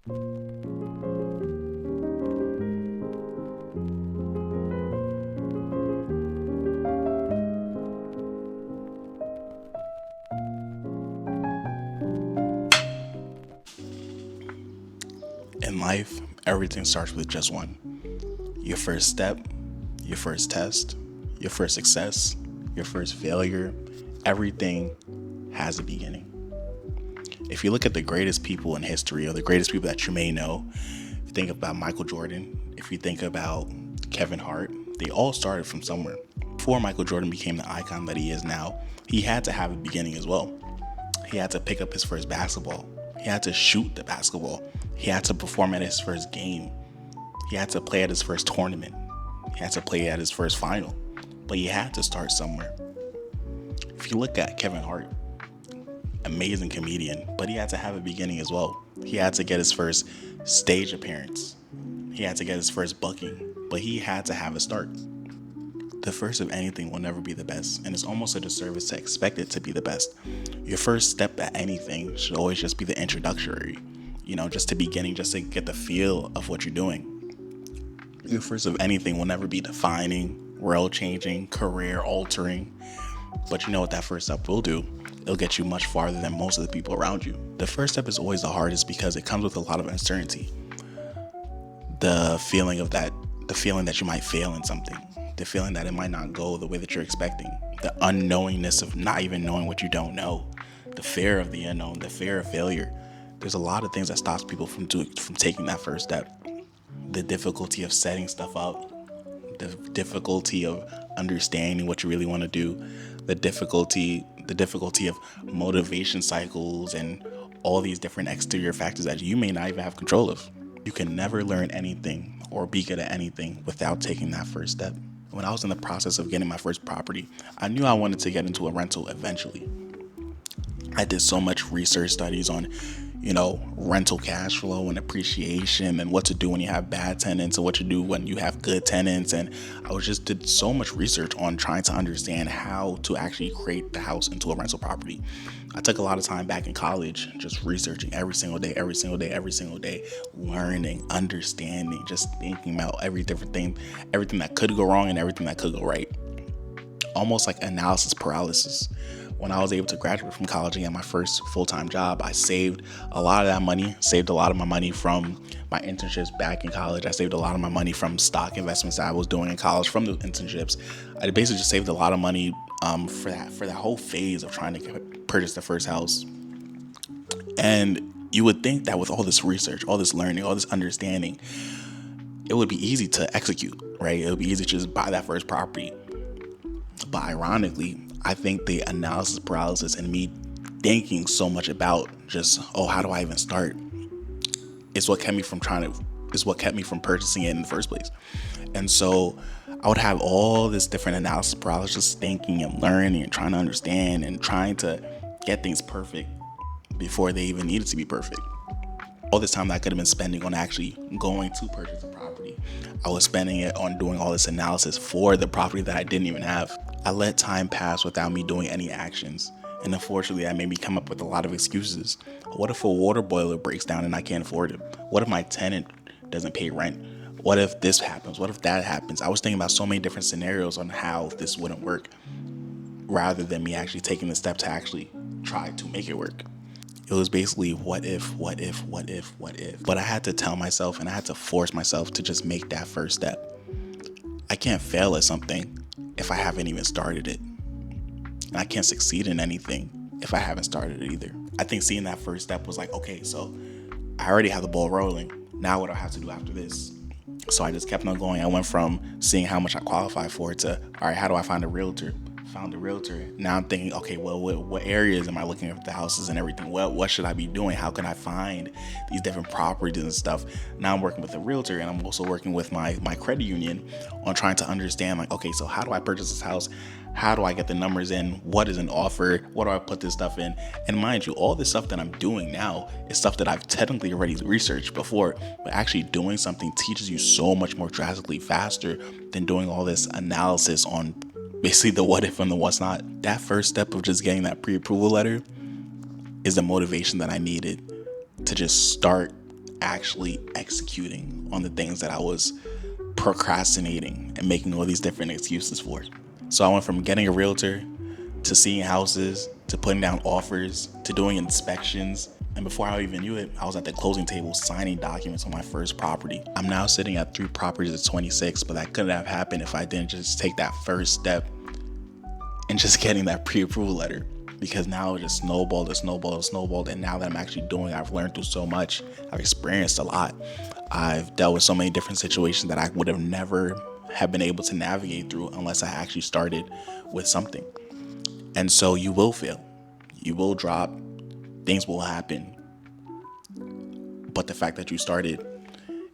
In life, everything starts with just one. Your first step, your first test, your first success, your first failure. Everything has a beginning. If you look at the greatest people in history, or the greatest people that you may know, if you think about Michael Jordan, if you think about Kevin Hart, they all started from somewhere. Before Michael Jordan became the icon that he is now, he had to have a beginning as well. He had to pick up his first basketball. He had to shoot the basketball. He had to perform at his first game. He had to play at his first tournament. He had to play at his first final. But he had to start somewhere. If you look at Kevin Hart, amazing comedian, but he had to have a beginning as well. He had to get his first stage appearance. He had to get his first booking, but he had to have a start. The first of anything will never be the best, and it's almost a disservice to expect it to be the best. Your first step at anything should always just be the introductory, just the beginning, just to get the feel of what you're doing. Your first of anything will never be defining, world changing, career altering, but you know what that first step will do? It'll get you much farther than most of the people around you. The first step is always the hardest because it comes with a lot of uncertainty. The feeling that you might fail in something, the feeling that it might not go the way that you're expecting, the unknowingness of not even knowing what you don't know, the fear of the unknown, the fear of failure. There's a lot of things that stops people from taking that first step. The difficulty of setting stuff up, the difficulty of understanding what you really want to do, the difficulty of motivation cycles, and all these different exterior factors that you may not even have control of. You can never learn anything or be good at anything without taking that first step. When I was in the process of getting my first property, I knew I wanted to get into a rental eventually. I did so much research studies on rental cash flow and appreciation, and what to do when you have bad tenants and what to do when you have good tenants. And I just did so much research on trying to understand how to actually create the house into a rental property. I took a lot of time back in college just researching every single day, learning, understanding, just thinking about every different thing, everything that could go wrong and everything that could go right. Almost like analysis paralysis. When I was able to graduate from college and get my first full-time job, I saved a lot of my money from my internships back in college. I saved a lot of my money from stock investments that I was doing in college from the internships. I basically just saved a lot of money for that whole phase of trying to purchase the first house. And you would think that with all this research, all this learning, all this understanding, it would be easy to execute, right? It would be easy to just buy that first property. But ironically, I think the analysis paralysis and me thinking so much about just, how do I even start, is what kept me from purchasing it in the first place. And so I would have all this different analysis paralysis, thinking and learning and trying to understand and trying to get things perfect before they even needed to be perfect. All this time that I could have been spending on actually going to purchase a property, I was spending it on doing all this analysis for the property that I didn't even have. I let time pass without me doing any actions. And unfortunately, that made me come up with a lot of excuses. What if a water boiler breaks down and I can't afford it? What if my tenant doesn't pay rent? What if this happens? What if that happens? I was thinking about so many different scenarios on how this wouldn't work, rather than me actually taking the step to actually try to make it work. It was basically what if. But I had to tell myself, and I had to force myself to just make that first step. I can't fail at something if I haven't even started it. And I can't succeed in anything if I haven't started it either. I think seeing that first step was like, okay, so I already have the ball rolling. Now what do I have to do after this? So I just kept on going. I went from seeing how much I qualify for to, all right, how do I find a realtor? Found a realtor. Now I'm thinking, okay, well, what areas am I looking at the houses and everything? What should I be doing? How can I find these different properties and stuff? Now I'm working with a realtor, and I'm also working with my credit union on trying to understand, like, okay, so how do I purchase this house? How do I get the numbers in? What is an offer? What do I put this stuff in? And mind you, all this stuff that I'm doing now is stuff that I've technically already researched before, but actually doing something teaches you so much more drastically faster than doing all this analysis on basically the what if and the what's not. That first step of just getting that pre-approval letter is the motivation that I needed to just start actually executing on the things that I was procrastinating and making all these different excuses for. So I went from getting a realtor to seeing houses to putting down offers to doing inspections. And before I even knew it, I was at the closing table signing documents on my first property. I'm now sitting at 3 properties at 26, but that couldn't have happened if I didn't just take that first step and just getting that pre-approval letter. Because now it just snowballed, and now that I'm actually doing, I've learned through so much. I've experienced a lot. I've dealt with so many different situations that I would have never have been able to navigate through unless I actually started with something. And so you will fail, you will drop, things will happen. But the fact that you started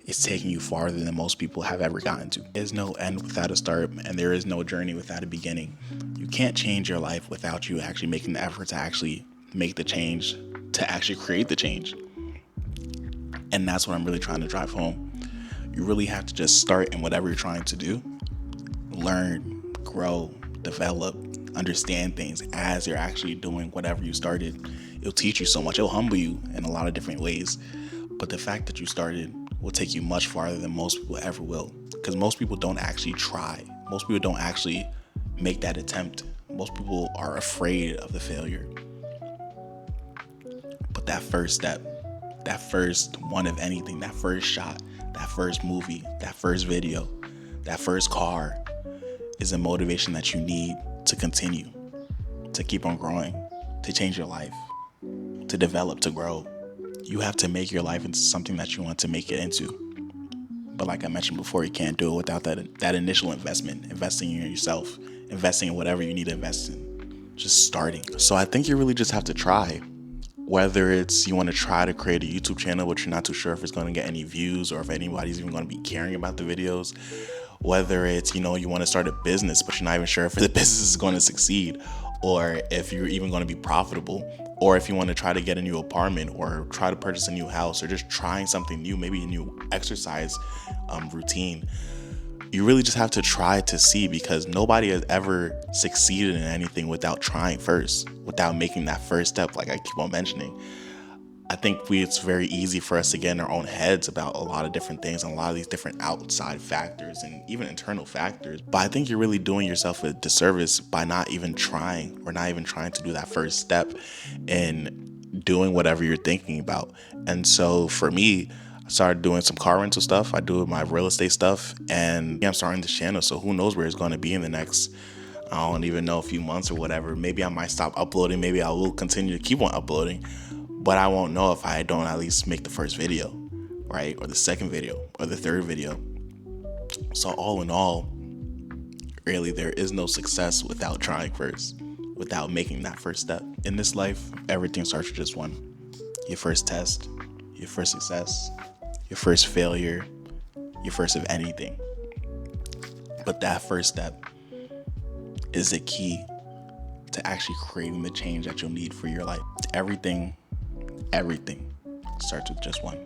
is taking you farther than most people have ever gotten to. There's no end without a start, and there is no journey without a beginning. You can't change your life without you actually making the effort to actually make the change, to actually create the change. And that's what I'm really trying to drive home. You really have to just start in whatever you're trying to do. Learn, grow, develop, understand things as you're actually doing whatever you started. It'll teach you so much. It'll humble you in a lot of different ways. But the fact that you started will take you much farther than most people ever will. Because most people don't actually try. Most people don't actually make that attempt. Most people are afraid of the failure. But that first step, that first one of anything, that first shot, that first movie, that first video, that first car is a motivation that you need to continue, to keep on growing, to change your life, to develop, to grow. You have to make your life into something that you want to make it into. But like I mentioned before, you can't do it without that initial investment, investing in yourself, investing in whatever you need to invest in, just starting. So I think you really just have to try. Whether it's you want to try to create a YouTube channel, but you're not too sure if it's going to get any views or if anybody's even going to be caring about the videos. Whether it's, you want to start a business, but you're not even sure if the business is going to succeed or if you're even going to be profitable. Or if you want to try to get a new apartment or try to purchase a new house or just trying something new, maybe a new exercise routine. You really just have to try to see, because nobody has ever succeeded in anything without trying first, without making that first step, like I keep on mentioning. I think it's very easy for us to get in our own heads about a lot of different things and a lot of these different outside factors and even internal factors. But I think you're really doing yourself a disservice by not even trying to do that first step in doing whatever you're thinking about. And so for me, I started doing some car rental stuff. I do my real estate stuff, and I'm starting this channel. So who knows where it's going to be in the next, I don't even know, a few months or whatever. Maybe I might stop uploading. Maybe I will continue to keep on uploading. But I won't know if I don't at least make the first video, right? Or the second video, or the third video. So all in all, really, there is no success without trying first, without making that first step. In this life, everything starts with just one. Your first test, your first success, your first failure, your first of anything. But that first step is the key to actually creating the change that you'll need for your life. Everything starts with just one.